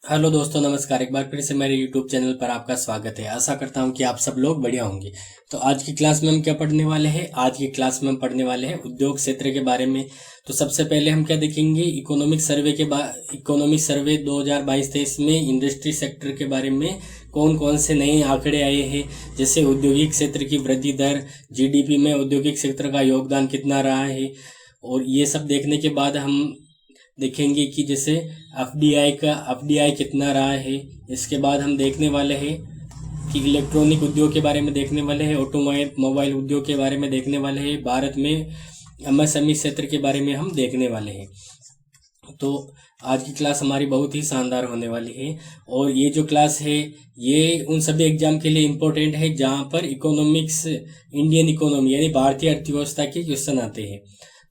Hello दोस्तों, नमस्कार। एक बार फिर से मेरे यूट्यूब चैनल पर आपका स्वागत है। आशा करता हूं कि आप सब लोग बढ़िया होंगे। तो आज की क्लास में हम क्या पढ़ने वाले हैं? आज की क्लास में हम पढ़ने वाले हैं उद्योग क्षेत्र के बारे में। तो सबसे पहले हम क्या देखेंगे? इकोनॉमिक सर्वे 2022-23 में इंडस्ट्री सेक्टर के बारे में कौन कौन से नए आंकड़े आए हैं, जैसे औद्योगिक क्षेत्र की वृद्धि दर, जीडीपी में औद्योगिक क्षेत्र का योगदान कितना रहा है। और ये सब देखने के बाद हम देखेंगे कि जैसे एफडीआई कितना रहा है। इसके बाद हम देखने वाले हैं कि इलेक्ट्रॉनिक उद्योग के बारे में देखने वाले हैं, मोबाइल उद्योग के बारे में देखने वाले हैं, भारत में एमएसएमई क्षेत्र के बारे में हम देखने वाले हैं। तो आज की क्लास हमारी बहुत ही शानदार होने वाली है। और ये जो क्लास है ये उन सभी एग्जाम के लिए इम्पोर्टेंट है जहाँ पर इकोनॉमिक्स, इंडियन इकोनॉमी यानी भारतीय अर्थव्यवस्था के क्वेश्चन आते हैं।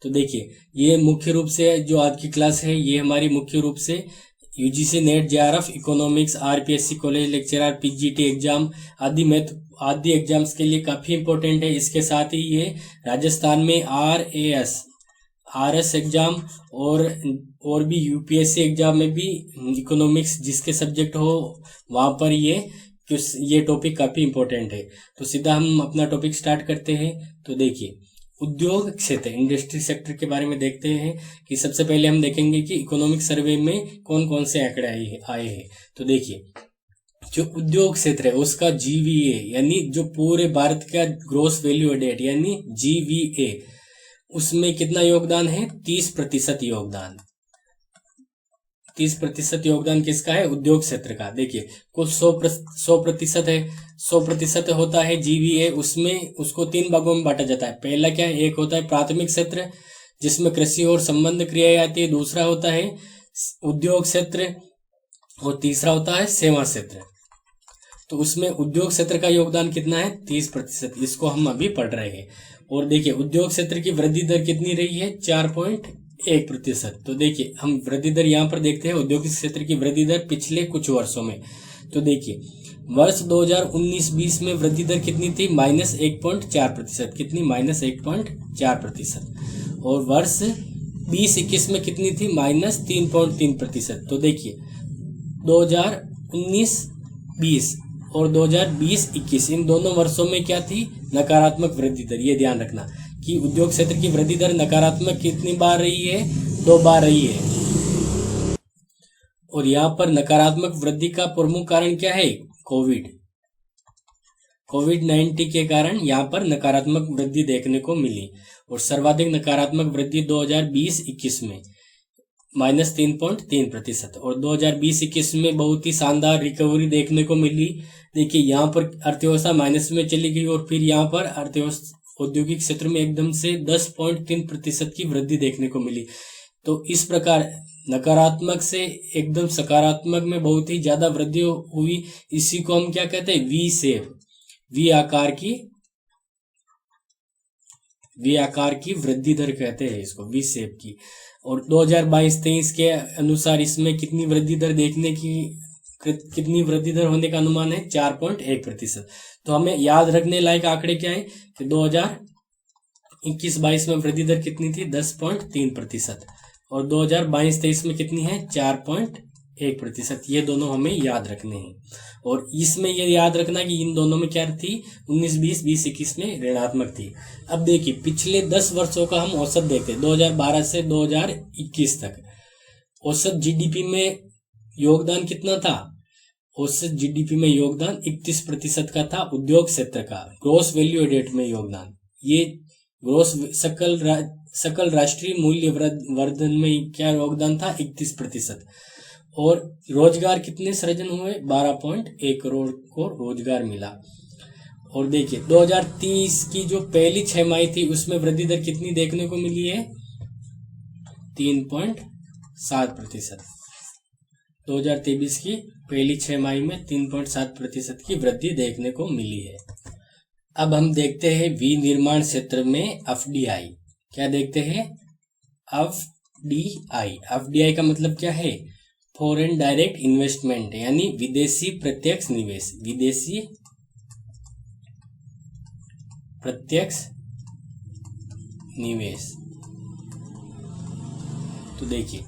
तो देखिए, ये मुख्य रूप से जो आज की क्लास है ये हमारी मुख्य रूप से UGC net JRF economics, RPSC college lecturer, PGT exam आदि एग्जाम्स के लिए काफ़ी इम्पोर्टेंट है। इसके साथ ही ये राजस्थान में आरएस एग्जाम और भी यूपीएससी एग्जाम में भी इकोनॉमिक्स जिसके सब्जेक्ट हो वहाँ पर ये टॉपिक काफ़ी इम्पोर्टेंट है। तो सीधा हम अपना टॉपिक स्टार्ट करते हैं। तो देखिए, उद्योग क्षेत्र, इंडस्ट्री सेक्टर के बारे में देखते हैं कि सबसे पहले हम देखेंगे कि इकोनॉमिक सर्वे में कौन कौन से आंकड़े आए हैं। तो देखिए, जो उद्योग क्षेत्र है उसका जीवीए यानी जो पूरे भारत का ग्रोस वैल्यू एडेड यानी जीवीए, उसमें कितना योगदान है? 30% योगदान। 30% योगदान किसका है? उद्योग क्षेत्र का। देखिए, कुल 100% है। 100% होता है जीवीए, उसमें उसको 3 भागों में बांटा जाता है। पहला क्या है? एक होता है प्राथमिक क्षेत्र जिसमें कृषि और संबंध क्रियाएं आती है, दूसरा होता है उद्योग क्षेत्र और तीसरा होता है सेवा क्षेत्र। तो उसमें उद्योग क्षेत्र का योगदान कितना है? 30%। इसको हम अभी पढ़ रहे हैं। और देखिए, उद्योग क्षेत्र की वृद्धि दर कितनी रही है? 4.1%। तो देखिए, हम वृद्धि दर यहाँ पर देखते हैं औद्योगिक क्षेत्र की वृद्धि दर पिछले कुछ वर्षों में। तो देखिए, वर्ष 2019-20 में वृद्धि दर कितनी थी? -1.4%। कितनी? -1.4%। और वर्ष 2021 में कितनी थी? -3.3%। तो देखिए, 2019-20 और 2020-21 इन दोनों वर्षों में क्या थी? नकारात्मक वृद्धि दर। ये ध्यान रखना कि उद्योग क्षेत्र की वृद्धि दर नकारात्मक कितनी बार रही है? 2 बार रही है। और यहाँ पर नकारात्मक वृद्धि का प्रमुख कारण क्या है? कोविड-19 के कारण यहाँ पर नकारात्मक वृद्धि देखने को मिली। और सर्वाधिक नकारात्मक वृद्धि 2020-21 में -3.3%। और 2020-21 में बहुत ही शानदार रिकवरी देखने को मिली। देखिए, यहाँ पर अर्थव्यवस्था माइनस में चली गई और फिर यहाँ पर अर्थव्यवस्था औद्योगिक क्षेत्र में एकदम से 10.3% की वृद्धि देखने को मिली। तो इस प्रकार नकारात्मक से एकदम सकारात्मक में बहुत ही ज्यादा वृद्धि हुई। इसी को हम क्या कहते हैं? वी आकार की वृद्धि दर कहते हैं इसको, वी शेप की। और 2022-23 के अनुसार इसमें कितनी वृद्धि दर होने का अनुमान है? 4.1%। तो हमें याद रखने लायक आंकड़े क्या है कि 2021-22 में वृद्धि दर कितनी थी? 10.3%। और 2022-23 में कितनी है? 4.1%। ये दोनों हमें याद रखने हैं। और इसमें ये याद रखना कि इन दोनों में क्या थी? 19-20, 20-21 में ऋणात्मक थी। अब देखिए, पिछले 10 वर्षों का हम औसत देखते हैं, 2012 से 2021 तक। औसत जीडीपी में योगदान कितना था? औसत जीडीपी में योगदान 31% का था उद्योग क्षेत्र का। ग्रोस वैल्यू एडेड में योगदान, ये ग्रोस सकल राष्ट्रीय मूल्य वर्धन में क्या योगदान था? 31%। और रोजगार कितने सृजन हुए? 12.1 करोड़ को रोजगार मिला। और देखिए, 2030 की जो पहली 6 माही थी उसमें वृद्धि दर कितनी देखने को मिली है? 3.7%। 2023 की पहली 6 माही में 3.7% की वृद्धि देखने को मिली है। अब हम देखते हैं विनिर्माण क्षेत्र में एफडीआई। क्या देखते हैं? एफडीआई का मतलब क्या है? फॉरेन डायरेक्ट इन्वेस्टमेंट यानी विदेशी प्रत्यक्ष निवेश। विदेशी प्रत्यक्ष निवेश। तो देखिए,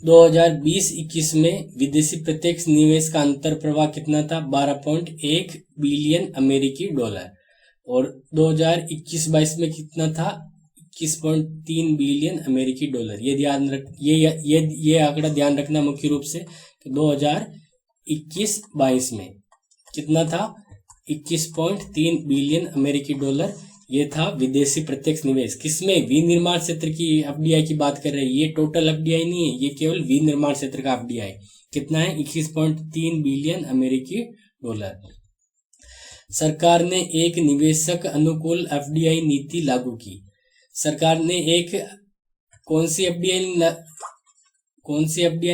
2020-21 में विदेशी प्रत्यक्ष निवेश का अंतर प्रवाह कितना था? 12.1 बिलियन अमेरिकी डॉलर। और 2021-22 में कितना था? 21.3 बिलियन अमेरिकी डॉलर। ये ध्यान रख ये आंकड़ा ध्यान रखना मुख्य रूप से। 2021-22 में कितना था? 21.3 बिलियन अमेरिकी डॉलर। ये था विदेशी प्रत्यक्ष निवेश। किसमें? विनिर्माण क्षेत्र की एफडीआई की बात कर रहे हैं। ये टोटल एफडीआई नहीं है, ये केवल विनिर्माण क्षेत्र का एफडीआई। कितना है? 21.3 बिलियन अमेरिकी डॉलर। सरकार ने एक निवेशक अनुकूल एफडीआई नीति लागू की। सरकार ने एक कौन सी एफडीआई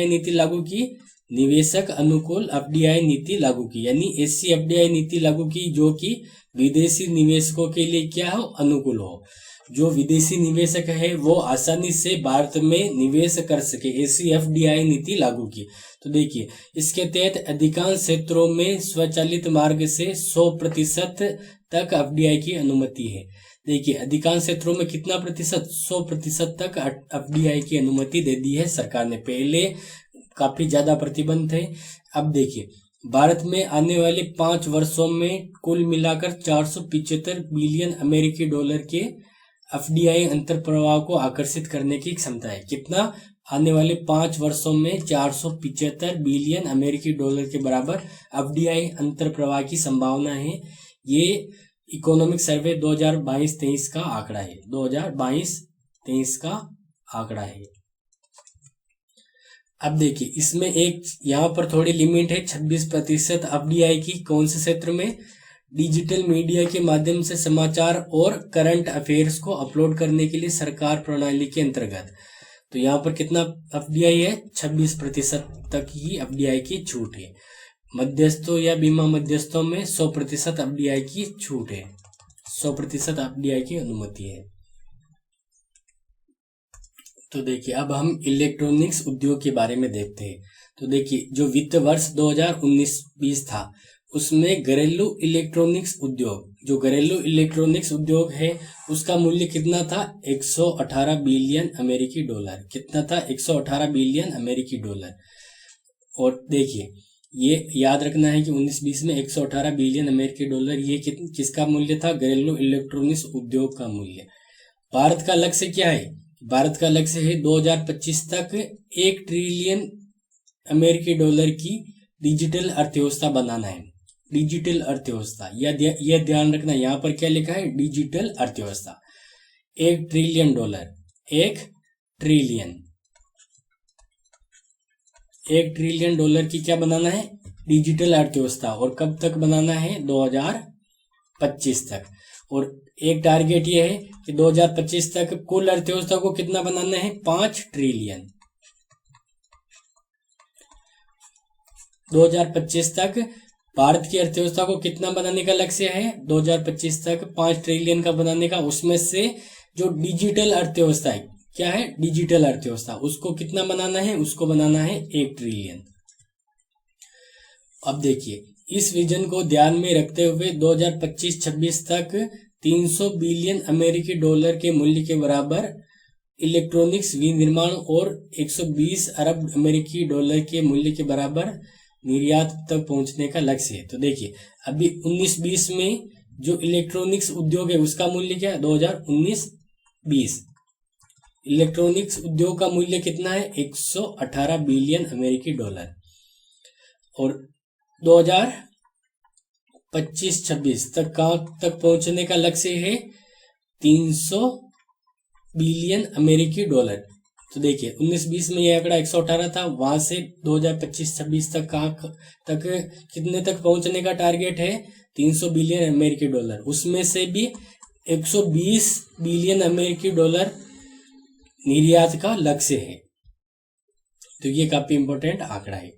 नीति लागू की? निवेशक अनुकूल एफडीआई नीति लागू की, यानी ऐसी एफडीआई नीति लागू की जो कि विदेशी निवेशकों के लिए क्या हो? अनुकूल हो। जो विदेशी निवेशक है वो आसानी से भारत में निवेश कर सके, ऐसी एफडीआई नीति लागू की। तो देखिए, इसके तहत अधिकांश क्षेत्रों में स्वचालित मार्ग से 100% तक एफडीआई की अनुमति है। देखिए, अधिकांश क्षेत्रों में कितना प्रतिशत? 100% तक एफडीआई की अनुमति दे दी है सरकार ने। पहले काफी ज्यादा प्रतिबंध थे। अब देखिए, भारत में आने वाले 5 वर्षों में कुल मिलाकर 475 बिलियन अमेरिकी डॉलर के एफडीआई अंतर प्रवाह को आकर्षित करने की क्षमता है। कितना? आने वाले 5 वर्षों में 475 बिलियन अमेरिकी डॉलर के बराबर एफडीआई अंतर प्रवाह की संभावना है। ये इकोनॉमिक सर्वे 2022-23 का आंकड़ा है। 2022-23 का आंकड़ा है। अब देखिए, इसमें एक यहाँ पर थोड़ी लिमिट है 26% एफडीआई की। कौन से क्षेत्र में? डिजिटल मीडिया के माध्यम से समाचार और करंट अफेयर्स को अपलोड करने के लिए सरकार प्रणाली के अंतर्गत। तो यहाँ पर कितना एफडीआई है? 26% तक ही एफडीआई की छूट है। मध्यस्थों या बीमा मध्यस्थों में 100% एफडीआई की छूट है, 100% एफडीआई की अनुमति है। तो देखिए, अब हम इलेक्ट्रॉनिक्स उद्योग के बारे में देखते हैं। तो देखिए, जो वित्त वर्ष 2019-20 था उसमें घरेलू इलेक्ट्रॉनिक्स उद्योग है उसका मूल्य कितना था? 118 बिलियन अमेरिकी डॉलर। कितना था? 118 बिलियन अमेरिकी डॉलर। और देखिए, ये याद रखना है कि 19-20 में 118 बिलियन अमेरिकी डॉलर ये किसका मूल्य था? घरेलू इलेक्ट्रॉनिक्स उद्योग का मूल्य। भारत का लक्ष्य क्या है? भारत का लक्ष्य है 2025 तक 1 ट्रिलियन अमेरिकी डॉलर की डिजिटल अर्थव्यवस्था बनाना है। डिजिटल अर्थव्यवस्था, यह ध्यान रखना, यहाँ पर क्या लिखा है? डिजिटल अर्थव्यवस्था। 1 ट्रिलियन डॉलर, 1 ट्रिलियन डॉलर की क्या बनाना है? डिजिटल अर्थव्यवस्था। और कब तक बनाना है? 2025 तक। और एक टारगेट ये है कि 2025 तक कुल अर्थव्यवस्था को कितना बनाना है? 5 ट्रिलियन। 2025 तक भारत की अर्थव्यवस्था को कितना बनाने का लक्ष्य है? 2025 तक 5 ट्रिलियन का बनाने का। उसमें से जो डिजिटल अर्थव्यवस्था है, क्या है? डिजिटल अर्थव्यवस्था, उसको कितना बनाना है? उसको बनाना है 1 ट्रिलियन। अब देखिए, इस विजन को ध्यान में रखते हुए 2025-26 तक 300 बिलियन अमेरिकी डॉलर के मूल्य के बराबर इलेक्ट्रॉनिक्स विनिर्माण और 120 अरब अमेरिकी डॉलर के मूल्य के बराबर निर्यात तक पहुंचने का लक्ष्य है। तो देखिए, अभी 19-20 में जो इलेक्ट्रॉनिक्स उद्योग है उसका मूल्य क्या है? 2019-20 इलेक्ट्रॉनिक्स उद्योग का मूल्य कितना है? 118 बिलियन अमेरिकी डॉलर। और 2025-26 तक कहाँ तक पहुंचने का लक्ष्य है? 300 बिलियन अमेरिकी डॉलर। तो देखिए, 19-20 में यह आंकड़ा 118 था, वहां से 2025-26 तक कहाँ तक कितने तक पहुंचने का टारगेट है? 300 बिलियन अमेरिकी डॉलर। उसमें से भी 120 बिलियन अमेरिकी डॉलर निर्यात का लक्ष्य है। तो ये काफी इंपॉर्टेंट आंकड़ा है।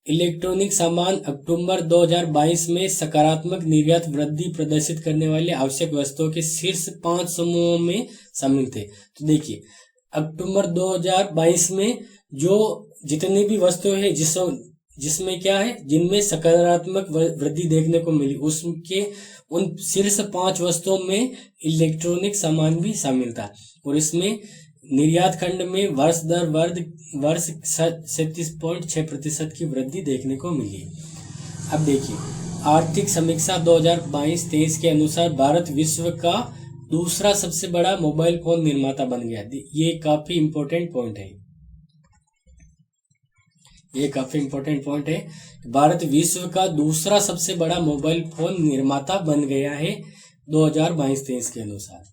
इलेक्ट्रॉनिक सामान अक्टूबर 2022 में सकारात्मक निर्यात वृद्धि प्रदर्शित करने वाले आवश्यक वस्तुओं के शीर्ष 5 समूहों में शामिल थे। तो देखिए, अक्टूबर 2022 में जो जितनी भी वस्तुएं हैं जिसमें क्या है, जिनमें सकारात्मक वृद्धि देखने को मिली, उसके उन शीर्ष 5 वस्तुओं में इलेक्ट्रॉनिक सामान भी शामिल था। और इसमें निर्यात खंड में वर्ष 37.6% की वृद्धि देखने को मिली। अब देखिए, आर्थिक समीक्षा 2022-23 के अनुसार भारत विश्व का दूसरा सबसे बड़ा मोबाइल फोन निर्माता बन गया। ये काफी इंपॉर्टेंट पॉइंट है। भारत विश्व का दूसरा सबसे बड़ा मोबाइल फोन निर्माता बन गया है 2022-23 के अनुसार।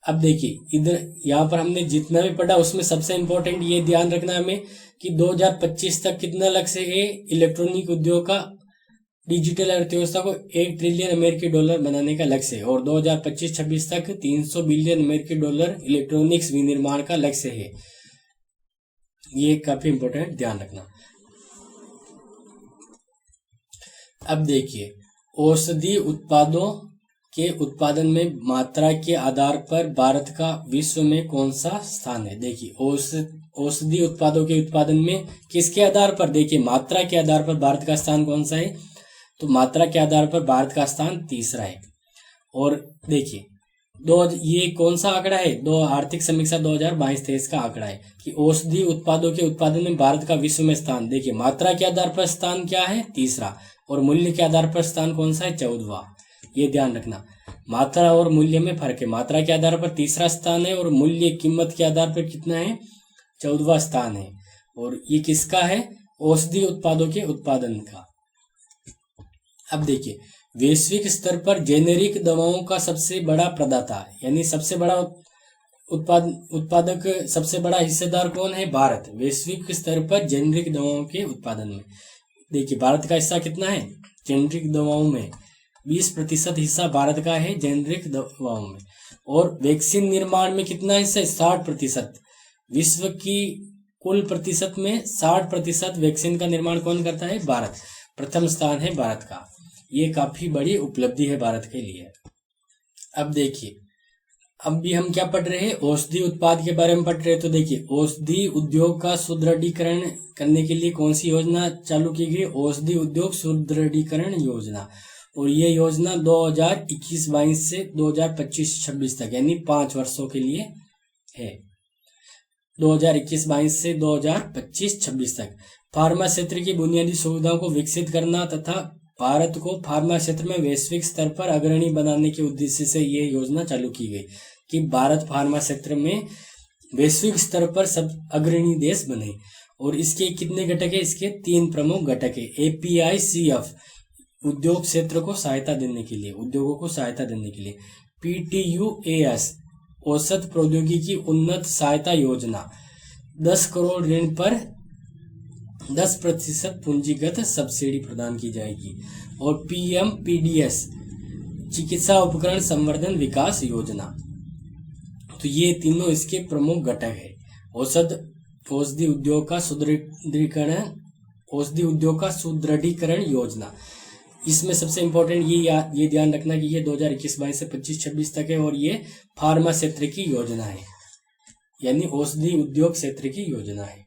अब देखिए, इधर यहाँ पर हमने जितना भी पढ़ा उसमें सबसे इम्पोर्टेंट ये ध्यान रखना है हमें कि 2025 तक कितना लक्ष्य है इलेक्ट्रॉनिक उद्योग का, डिजिटल अर्थव्यवस्था को 1 ट्रिलियन अमेरिकी डॉलर बनाने का लक्ष्य है, और 2025-26 तक 300 बिलियन अमेरिकी डॉलर इलेक्ट्रॉनिक्स विनिर्माण का लक्ष्य है। ये काफी इंपॉर्टेंट ध्यान रखना। अब देखिए, औषधि उत्पादों के उत्पादन में मात्रा के आधार पर भारत का विश्व में कौन सा स्थान है। देखिए, औषधि उत्पादों के उत्पादन में किसके आधार पर, देखिए मात्रा के आधार पर भारत का स्थान कौन सा है, तो मात्रा के आधार पर भारत का स्थान तीसरा है। और देखिए, ये कौन सा आंकड़ा है, आर्थिक समीक्षा 2022-23 का आंकड़ा है कि औषधि उत्पादों के उत्पादन में भारत का विश्व में स्थान, देखिए मात्रा के आधार पर स्थान क्या है, तीसरा, और मूल्य के आधार पर स्थान कौन सा है, 14वां। ये ध्यान रखना, मात्रा और मूल्य में फर्क है। मात्रा के आधार पर तीसरा स्थान है और मूल्य कीमत के आधार पर कितना है, 14वां स्थान है। और ये किसका है, औषधि उत्पादों के उत्पादन का। अब देखिए, वैश्विक स्तर पर जेनेरिक दवाओं का सबसे बड़ा प्रदाता, यानी सबसे बड़ा उत्पादक, सबसे बड़ा हिस्सेदार कौन है, भारत। वैश्विक स्तर पर जेनेरिक दवाओं के उत्पादन में देखिए भारत का हिस्सा कितना है जेनेरिक दवाओं में, 20% हिस्सा भारत का है जेनेरिक दवाओं में। और वैक्सीन निर्माण में कितना हिस्सा है, 60%। विश्व की कुल प्रतिशत में 60% वैक्सीन का निर्माण कौन करता है, भारत। प्रथम स्थान है भारत का। ये काफी बड़ी उपलब्धि है भारत के लिए। अब देखिए, अब भी हम क्या पढ़ रहे हैं, औषधि उत्पाद के बारे में पढ़ रहे हैं। तो देखिए, औषधि उद्योग का सुदृढ़ीकरण करने के लिए कौन सी योजना चालू की गई, औषधि उद्योग सुदृढ़ीकरण योजना। और ये योजना 2021-22 से 2025-26 तक, यानी 5 वर्षों के लिए है। 2021-22 से 2025-26 तक फार्मा क्षेत्र की बुनियादी सुविधाओं को विकसित करना तथा भारत को फार्मा क्षेत्र में वैश्विक स्तर पर अग्रणी बनाने के उद्देश्य से यह योजना चालू की गई कि भारत फार्मा क्षेत्र में वैश्विक स्तर पर सब अग्रणी देश बने। और इसके कितने घटक है, इसके 3 प्रमुख घटक है। APICF उद्योग क्षेत्र को सहायता देने के लिए, उद्योगों को सहायता देने के लिए। PTUAS औसत प्रौद्योगिकी उन्नत सहायता योजना, 10 करोड़ ऋण पर 10% पूंजीगत सब्सिडी प्रदान की जाएगी। और PMPDS चिकित्सा उपकरण संवर्धन विकास योजना। तो ये तीनों इसके प्रमुख घटक है। औषधि उद्योग का सुदृढ़ीकरण योजना। इसमें सबसे इम्पोर्टेंट ये ध्यान रखना कि ये 2021-22 से 25-26 तक है, और ये फार्मा क्षेत्र की योजना है, यानी औषधि उद्योग क्षेत्र की योजना है।